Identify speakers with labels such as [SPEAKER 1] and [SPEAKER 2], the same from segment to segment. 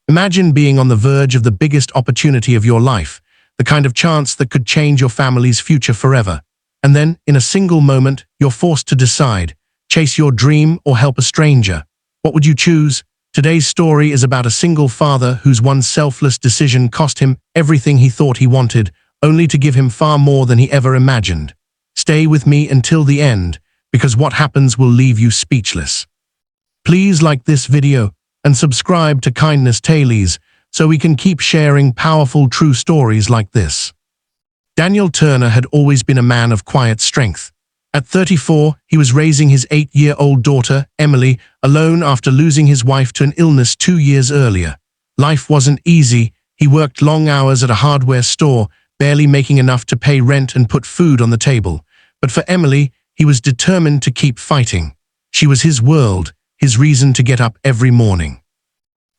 [SPEAKER 1] Imagine being on the verge of the biggest opportunity of your life, the kind of chance that could change your family's future forever. And then, in a single moment, you're forced to decide, chase your dream or help a stranger. What would you choose? Today's story is about a single father whose one selfless decision cost him everything he thought he wanted, only to give him far more than he ever imagined. Stay with me until the end, because what happens will leave you speechless. Please like this video and subscribe to Kindness Tales so we can keep sharing powerful true stories like this. Daniel Turner had always been a man of quiet strength. At 34, he was raising his 8-year-old daughter, Emily, alone after losing his wife to an illness 2 years earlier. Life wasn't easy. He worked long hours at a hardware store, barely making enough to pay rent and put food on the table. But for Emily, he was determined to keep fighting. She was his world, his reason to get up every morning.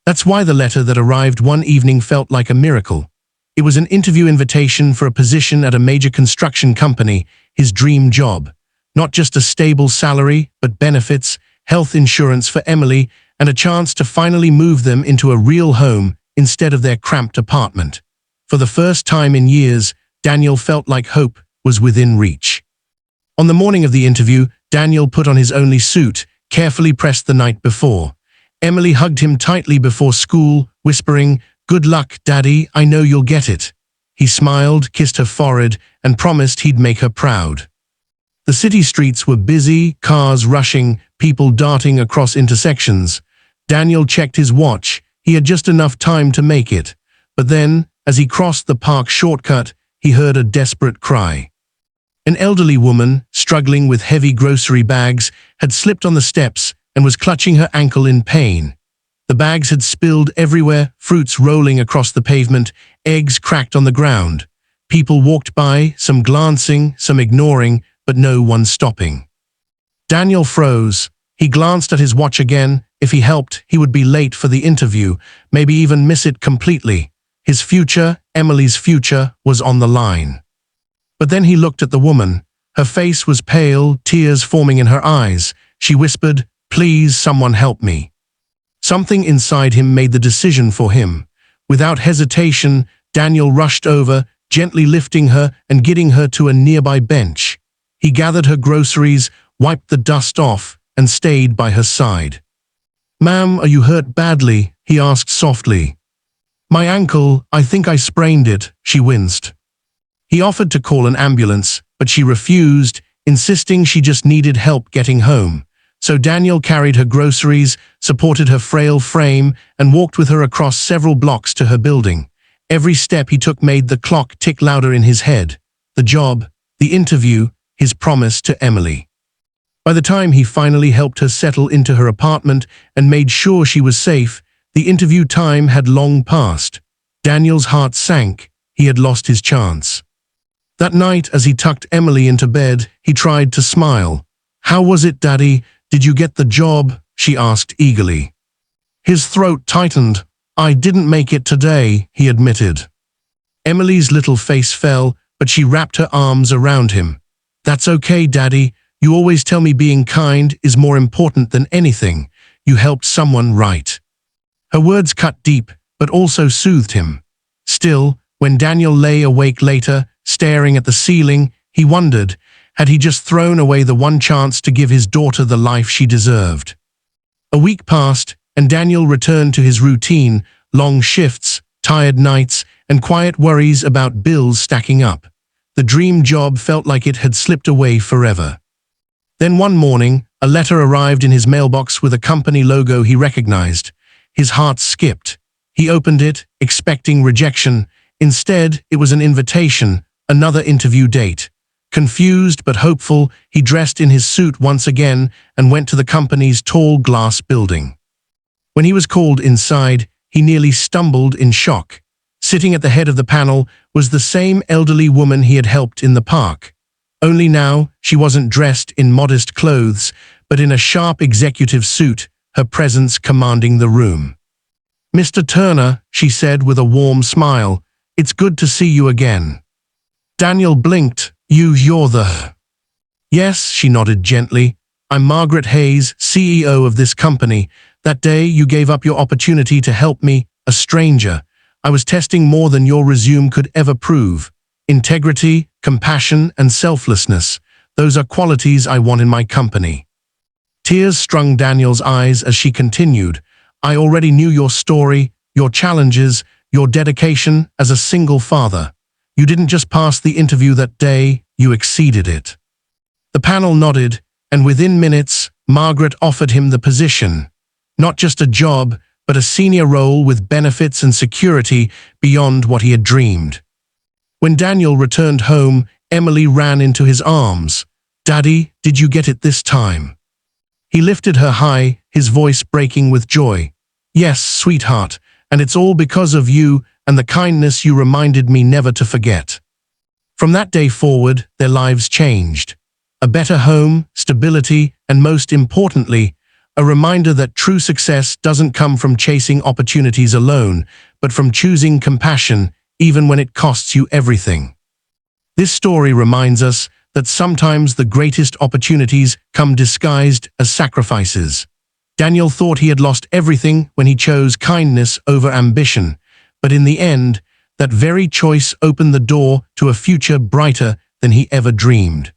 [SPEAKER 1] That's why the letter that arrived one evening felt like a miracle. It was an interview invitation for a position at a major construction company, his dream job. Not just a stable salary, but benefits, health insurance for Emily, and a chance to finally move them into a real home instead of their cramped apartment. For the first time in years, Daniel felt like hope was within reach. On the morning of the interview, Daniel put on his only suit, carefully pressed the night before. Emily hugged him tightly before school, whispering, "Good luck, Daddy, I know you'll get it." He smiled, kissed her forehead, and promised he'd make her proud. The city streets were busy, cars rushing, people darting across intersections. Daniel checked his watch. He had just enough time to make it. But then, as he crossed the park shortcut, he heard a desperate cry. An elderly woman, struggling with heavy grocery bags, had slipped on the steps and was clutching her ankle in pain. The bags had spilled everywhere, fruits rolling across the pavement, eggs cracked on the ground. People walked by, some glancing, some ignoring, but no one stopping. Daniel froze. He glanced at his watch again. If he helped, he would be late for the interview, maybe even miss it completely. His future, Emily's future, was on the line. But then he looked at the woman. Her face was pale, tears forming in her eyes. She whispered, "Please, someone help me." Something inside him made the decision for him. Without hesitation, Daniel rushed over, gently lifting her and getting her to a nearby bench. He gathered her groceries, wiped the dust off, and stayed by her side. "Ma'am, are you hurt badly?" he asked softly. "My ankle, I think I sprained it," she winced. He offered to call an ambulance, but she refused, insisting she just needed help getting home. So Daniel carried her groceries, supported her frail frame, and walked with her across several blocks to her building. Every step he took made the clock tick louder in his head. The job, the interview, his promise to Emily. By the time he finally helped her settle into her apartment and made sure she was safe, the interview time had long passed. Daniel's heart sank. He had lost his chance. That night, as he tucked Emily into bed, he tried to smile. "How was it, Daddy? Did you get the job?" she asked eagerly. His throat tightened. "I didn't make it today," he admitted. Emily's little face fell, but she wrapped her arms around him. "That's okay, Daddy. You always tell me being kind is more important than anything. You helped someone right." Her words cut deep, but also soothed him. Still, when Daniel lay awake later, staring at the ceiling, he wondered, had he just thrown away the one chance to give his daughter the life she deserved? A week passed, and Daniel returned to his routine, long shifts, tired nights, and quiet worries about bills stacking up. The dream job felt like it had slipped away forever. Then one morning, a letter arrived in his mailbox with a company logo he recognized. His heart skipped. He opened it, expecting rejection. Instead, it was an invitation, another interview date. Confused but hopeful, he dressed in his suit once again and went to the company's tall glass building. When he was called inside, he nearly stumbled in shock. Sitting at the head of the panel was the same elderly woman he had helped in the park. Only now, she wasn't dressed in modest clothes, but in a sharp executive suit, her presence commanding the room. "Mr. Turner," she said with a warm smile, "it's good to see you again." Daniel blinked. You're the..." "Yes," she nodded gently. "I'm Margaret Hayes, CEO of this company. That day you gave up your opportunity to help me, a stranger. I was testing more than your resume could ever prove. Integrity, compassion, and selflessness. Those are qualities I want in my company." Tears strung Daniel's eyes as she continued. "I already knew your story, your challenges, your dedication as a single father. You didn't just pass the interview that day, you exceeded it." The panel nodded, and within minutes, Margaret offered him the position. Not just a job, but a senior role with benefits and security beyond what he had dreamed. When Daniel returned home, Emily ran into his arms. "Daddy, did you get it this time?" He lifted her high, his voice breaking with joy. "Yes, sweetheart, and it's all because of you and the kindness you reminded me never to forget." From that day forward, their lives changed. A better home, stability, and most importantly, a reminder that true success doesn't come from chasing opportunities alone, but from choosing compassion, even when it costs you everything. This story reminds us that sometimes the greatest opportunities come disguised as sacrifices. Daniel thought he had lost everything when he chose kindness over ambition, but in the end, that very choice opened the door to a future brighter than he ever dreamed.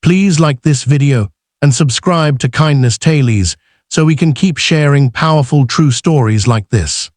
[SPEAKER 1] Please like this video and subscribe to Kindness Tales so we can keep sharing powerful true stories like this.